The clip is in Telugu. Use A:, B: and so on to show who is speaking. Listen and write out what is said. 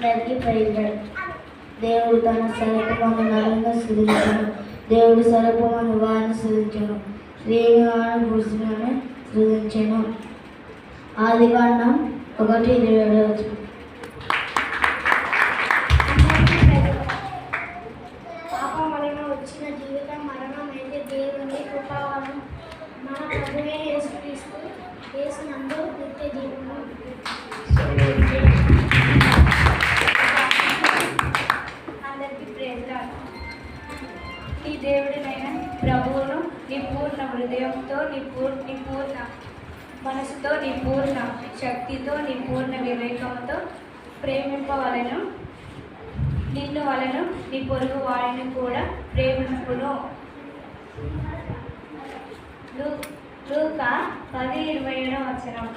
A: అందరికీ ప్రైజ్లార్డ్. దేవుడు తన స్వరూపమును నరులను సృజించెను. దేవుడు స్వరూపమును వారిని సృజించెను. స్త్రీని వారిని పురుషులను సృజించెను. ఆదికాండం 1:27.
B: పాపం వలన వచ్చిన జీవితం మరణం అయితే దేవుని కృపావరం మన ప్రభువే యేసుక్రీస్తు యేసునందు నిత్య జీవము.
C: అందరికీ ప్రైజ్లార్డ్. నీ దేవుడినైన ప్రభువును నీ పూర్ణ హృదయంతో నీ పూర్ణ మనసుతో నీ పూర్ణ శక్తితో నీ పూర్ణ వివేకంతో ప్రేమింపవలను. నిన్ను వలను నీ పొరుగు వారిని కూడా ప్రేమింపును. లూకా 10:27.